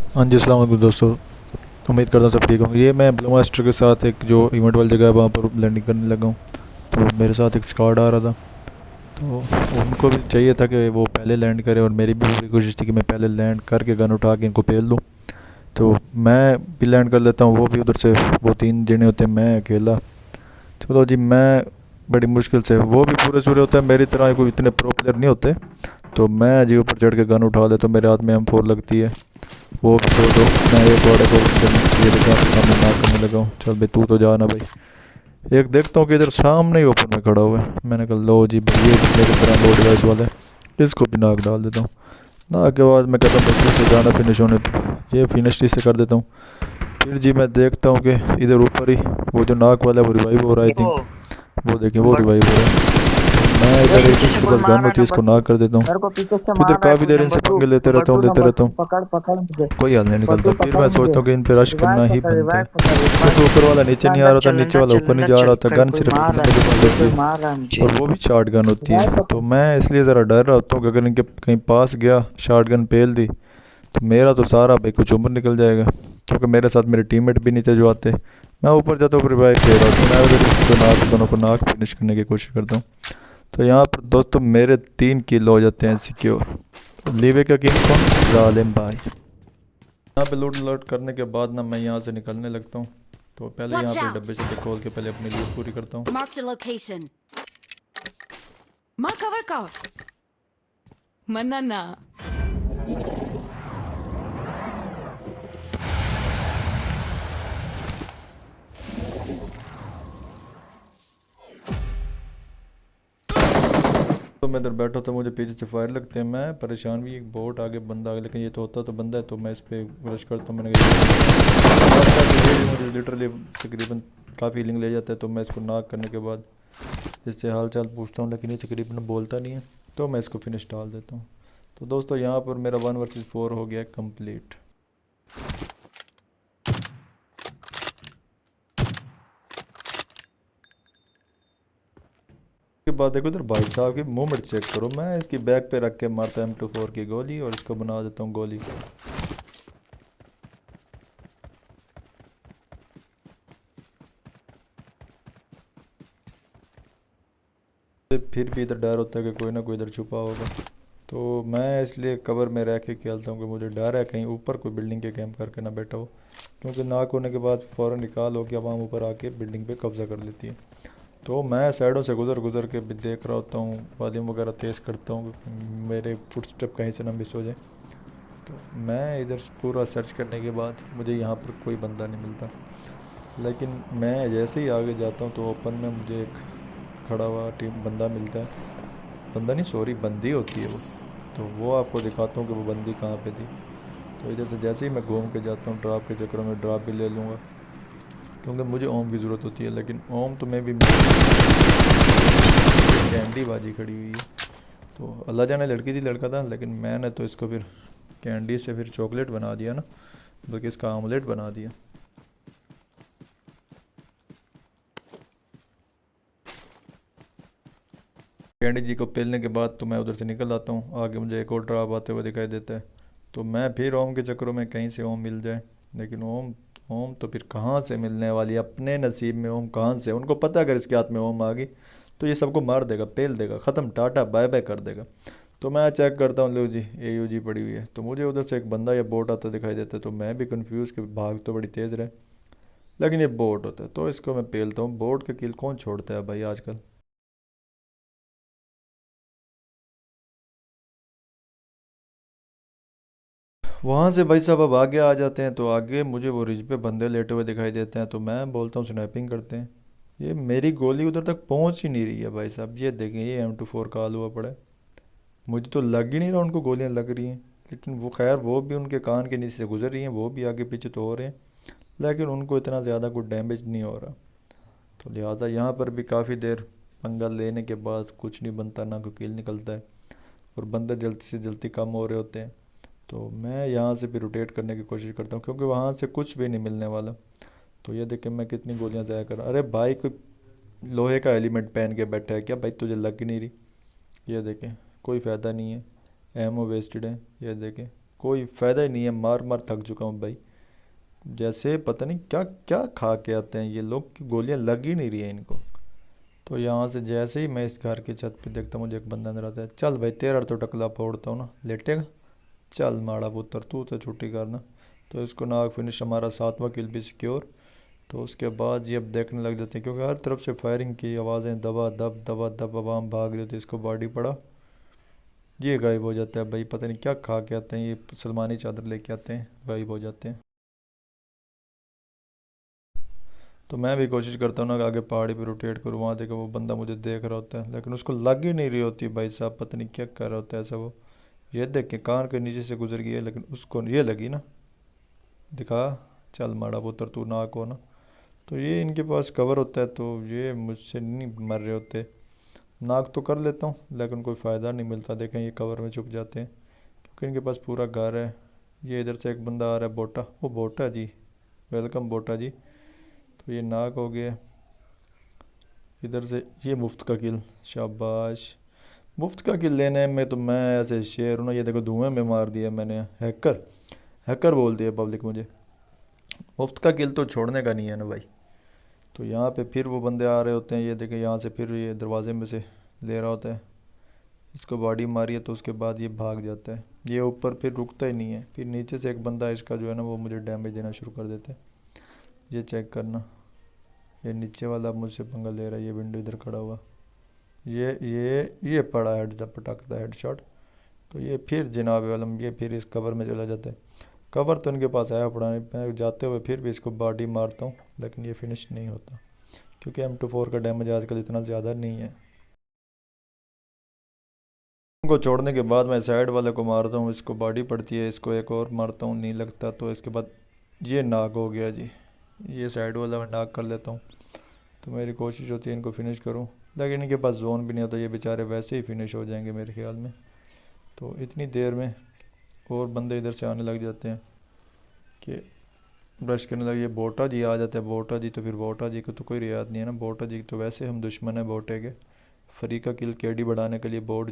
हाँ जी, अस्सलाम वालेकुम दोस्तों। उम्मीद करता हूँ सब ठीक होंगे। ये मैं ब्लू मास्टर के साथ एक जो इवेंट वाली जगह है वहाँ पर लैंडिंग करने लगा हूँ। तो मेरे साथ एक स्क्वाड आ रहा था। तो उनको भी चाहिए था कि वो पहले लैंड करे, और मेरी भी पूरी कोशिश थी कि मैं पहले लैंड करके गन उठा के इनको पेल दूँ। तो मैं भी लैंड कर लेता हूँ, वो भी उधर से। वो 3 जने होते हैं, मैं अकेला। चलो जी, मैं बड़ी मुश्किल से, वो भी पूरे सूरे होते हैं मेरी तरह, कोई इतने प्रो प्लेयर नहीं होते। तो मैं जी ऊपर चढ़ के गन उठा लेता हूँ, मेरे हाथ में M4 लगती है। वो भी दो मैं एक घोड़े को ये देखो आपके सामने नाक करने लगा हूँ। चल भाई, तू तो जा ना भाई। एक देखता हूँ कि इधर सामने ही ओपन में खड़ा हुआ है। मैंने कहा लो जी भाई, ये भी मेरी तरह लो डिवाइस वाला है, इसको भी नाक डाल देता हूँ। नाक के बाद मैं कहता हूँ भाई तू तो जाना फिनिश होने पे, ये फिनिश से कर देता हूँ। फिर जी मैं देखता हूँ कि इधर ऊपर ही वो जो नाक वाला है वो रिवाइव हो रहा है, आई देखो। थिंक। वो देखिए, वो बट रिवाइव हो रहा है। मैं ये इधर एक पीछे से इसके कोई पास मार गन रहा है होती है, नंबर इसको टू। नाक कर देता हूँ। मेरे को पीछे से फिर इधर मार रहा है काफ़ी कोई देर नंबर इनसे टू। पंगे लेते नंबर रहता टू हूँ, लेते नंबर रहता टू हूँ। पकड़ पकड़ मुझे। कोई हल नहीं नंबर निकलता। टू फिर पकड़ मैं मुझे। सोचता हूँ कि इन पे रश रिवाइव करना ही पकड़ बनता रिवाइव है, पकड़ रिवाइव। क्योंकि ऊपर वाला नीचे ना नहीं आ अंदर रहा था, चल नीचे अंदर वाला चल ऊपर नहीं अंदर जा चल रहा था। गन कोई सिर्फ एक मार रहा बंदे के पास है। होती कोई है, मार रहा है मुझे। और वो भी शॉट गन होती रिवाइव है। पकड़। तो मैं इसलिए ज़रा डर रहा होता हूँ कि अगर इनके कहीं पास गया, शॉट गन पेल दी, तो मेरा तो सारा भाई कुछ उम्र निकल जाएगा। क्योंकि मेरे साथ मेरे टीममेट भी नहीं थे जो आते। मैं ऊपर जाता हूँ, रिवाइव दे रहा हूँ, मैं उधर इसको नाक, दोनों को नाक फिनिश करने की कोशिश करता हूँ। तो यहाँ पर दोस्तों मेरे 3 किल हो जाते हैं सिक्योर। लीवे का किंग कौन? जालिम भाई। यहाँ पे लूट लूट करने के बाद ना मैं यहाँ से निकलने लगता हूँ। तो पहले यहाँ Watch पे out! डब्बे शब्बे खोल के पहले अपनी लूट पूरी करता हूँ। Marked a location. Cover ka. Manana. तो मैं इधर बैठा तो मुझे पीछे से फायर लगते हैं, मैं परेशान भी, एक बोट आगे बंदा आगे, लेकिन ये तो होता तो बंदा है, तो मैं इस पर रश करता हूँ। मैंने कहा ये मुझे लिटरली तकरीबन काफ़ी हीलिंग ले जाता है। तो मैं इसको नॉक करने के बाद इससे हाल चाल पूछता हूँ, लेकिन ये तकरीबन बोलता नहीं है। तो मैं इसको फिनिश डाल देता हूँ। तो दोस्तों यहाँ पर मेरा 1 वर्सेस 4 हो गया कंप्लीट। के बाद देखो इधर भाई साहब की मूवमेंट चेक करो। मैं इसकी बैक पे रख के मारता M24 की गोली, और इसको बना देता हूँ गोली। फिर भी इधर डर होता है कि कोई ना कोई इधर छुपा होगा। तो मैं इसलिए कवर में रह के खेलता हूँ कि मुझे डर है कहीं ऊपर कोई बिल्डिंग के कैंप करके ना बैठा हो। क्योंकि नाक होने के बाद फ़ौरन निकाल हो के आवाम ऊपर आके बिल्डिंग पे कब्ज़ा कर लेती है। तो मैं साइडों से गुज़र गुज़र के भी देख रहा होता हूँ, वॉल्यूम वगैरह तेज़ करता हूँ कि मेरे फुटस्टेप कहीं से ना मिस हो जाए। तो मैं इधर पूरा सर्च करने के बाद मुझे यहाँ पर कोई बंदा नहीं मिलता। लेकिन मैं जैसे ही आगे जाता हूँ तो ओपन में मुझे एक खड़ा हुआ टीम बंदा मिलता है। बंदा नहीं, सॉरी, बंदी होती है वो। तो वो आपको दिखाता हूँ कि वो बंदी कहाँ पे थी। तो इधर से जैसे ही मैं घूम के जाता हूँ, ड्रॉप के चक्करों में ड्रॉप भी ले लूँगा, क्योंकि मुझे ओम की ज़रूरत होती है। लेकिन ओम तो मैं भी कैंडी बाजी खड़ी हुई है। तो अल्लाह जाने लड़की थी लड़का था, लेकिन मैंने तो इसको फिर कैंडी से फिर चॉकलेट बना दिया ना, बल्कि इसका आमलेट बना दिया। कैंडी जी को पेलने के बाद तो मैं उधर से निकल आता हूँ। आगे मुझे एक और ड्राप आते हुए दिखाई देता है। तो मैं फिर ओम के चक्करों में कहीं से ओम मिल जाए। लेकिन ओम ओम तो फिर कहाँ से मिलने वाली है? अपने नसीब में ओम कहाँ से? उनको पता है अगर इसके हाथ में ओम आ गई तो ये सबको मार देगा, पेल देगा, ख़त्म, टाटा बाय बाय कर देगा। तो मैं चेक करता हूँ, लो जी AUG पड़ी हुई है। तो मुझे उधर से एक बंदा या बोट आता दिखाई देता है। तो मैं भी कंफ्यूज कि भाग तो बड़ी तेज़ रहे, लेकिन ये बोट होता है। तो इसको मैं पेलता हूँ। बोट के किल कौन छोड़ता है भाई आजकल। वहाँ से भाई साहब अब आगे आ जाते हैं। तो आगे मुझे वो रिज पे बंदे लेटे हुए दिखाई देते हैं। तो मैं बोलता हूँ स्नैपिंग करते हैं। ये मेरी गोली उधर तक पहुँच ही नहीं रही है भाई साहब। ये देखें, ये M24 का हुआ पड़ा है। मुझे तो लग ही नहीं रहा उनको गोलियाँ लग रही हैं। लेकिन वो खैर, वो भी उनके कान के नीचे से गुजर रही हैं, वो भी आगे पीछे तो हो रहे हैं, लेकिन उनको इतना ज़्यादा कुछ डैमेज नहीं हो रहा। तो लिहाजा यहाँ पर भी काफ़ी देर पंगा लेने के बाद कुछ नहीं बनता, ना कोई किल निकलता है, और बंदे जल्दी से जल्दी कम हो रहे होते हैं। तो मैं यहाँ से भी रोटेट करने की कोशिश करता हूँ, क्योंकि वहाँ से कुछ भी नहीं मिलने वाला। तो ये देखें मैं कितनी गोलियाँ ज़ाया कर रहा। अरे भाई, कोई लोहे का एलिमेंट पहन के बैठा है क्या भाई? तुझे लग ही नहीं रही? ये देखें, कोई फ़ायदा नहीं है, एमओ वेस्टेड है। ये देखें, कोई फ़ायदा ही नहीं है, मार मार थक चुका हूँ भाई। जैसे पता नहीं क्या क्या खा के आते हैं ये लोग कि गोलियां लग ही नहीं रही है इनको। तो यहाँ से जैसे ही मैं इस घर की छत पे देखता हूँ, मुझे एक बंदा अंदर आता है। चल भाई तेरा तो टकला फोड़ता हूँ ना, लेटेगा। चल माड़ा पुत्र तू तो छुट्टी करना। तो इसको नाक फिनिश, हमारा 7वां किल भी सिक्योर। तो उसके बाद ये अब देखने लग जाते हैं क्योंकि हर तरफ से फायरिंग की आवाज़ें, दबा दब दबा दब, आवाम भाग रही होती है। इसको बॉडी पड़ा, ये गायब हो जाता है भाई। पता नहीं क्या खा के आते हैं ये, सलमानी चादर लेके आते हैं, गायब हो जाते हैं। तो मैं भी कोशिश करता हूँ ना कि आगे पहाड़ी पे रोटेट करूँ, वहाँ देखो वो बंदा मुझे देख रहा होता है लेकिन उसको लग ही नहीं रही होती भाई साहब, पता नहीं क्या कर रहा होता है ऐसा वो। ये देख के कान के नीचे से गुजर गई है लेकिन उसको ये लगी ना। दिखा, चल माड़ा पुत्र तू ना को ना। तो ये इनके पास कवर होता है तो ये मुझसे नहीं मर रहे होते। नाक तो कर लेता हूँ लेकिन कोई फ़ायदा नहीं मिलता, देखें ये कवर में छुप जाते हैं क्योंकि इनके पास पूरा घर है। ये इधर से एक बंदा आ रहा है, बोटा, वो बोटा जी, वेलकम बोटा जी। तो ये नाक हो गया। इधर से ये मुफ्त का किल, शाबाश। मुफ्त का किल लेने में तो मैं ऐसे शेर हूँ ना, ये देखो धुएं में मार दिया मैंने। हैकर, हैकर बोल दिया पब्लिक मुझे। मुफ्त का किल तो छोड़ने का नहीं है ना भाई। तो यहाँ पे फिर वो बंदे आ रहे होते हैं, ये देखें यहाँ से फिर ये दरवाजे में से ले रहा होता है। इसको बॉडी मारी है तो उसके बाद ये भाग जाता है। ये ऊपर फिर रुकता ही नहीं है, फिर नीचे से एक बंदा इसका जो है ना वो मुझे डैमेज देना शुरू कर देता है। ये चेक करना, ये नीचे वाला मुझसे पंगा ले रहा है, ये विंडो इधर खड़ा हुआ। ये पड़ा हेड, जब पटाखता है हेड शॉट। तो ये फिर जनाब आलम ये फिर इस कवर में चला जाता है। कवर तो इनके पास आया पड़ा नहीं, मैं जाते हुए फिर भी इसको बॉडी मारता हूँ लेकिन ये फिनिश नहीं होता क्योंकि M24 का डैमेज आजकल इतना ज़्यादा नहीं है। को छोड़ने के बाद मैं साइड वाले को मारता हूँ, इसको बॉडी पड़ती है, इसको एक और मारता हूँ, नहीं लगता। तो इसके बाद ये नाक हो गया जी। ये साइड वाला मैं नाक कर लेता हूँ। तो मेरी कोशिश होती है इनको फिनिश करूँ लेकिन इनके पास जोन भी नहीं होता, ये बेचारे वैसे ही फिनिश हो जाएंगे मेरे ख्याल में। तो इतनी देर में और बंदे इधर से आने लग जाते हैं कि ब्रश करने लगे। बोटा जी आ जाते हैं, बोटा जी तो फिर बोटा जी को तो कोई रियायत नहीं है ना। बोटा जी तो वैसे हम दुश्मन है बोटे के। फ्री का किल केडी बढ़ाने के लिए बोट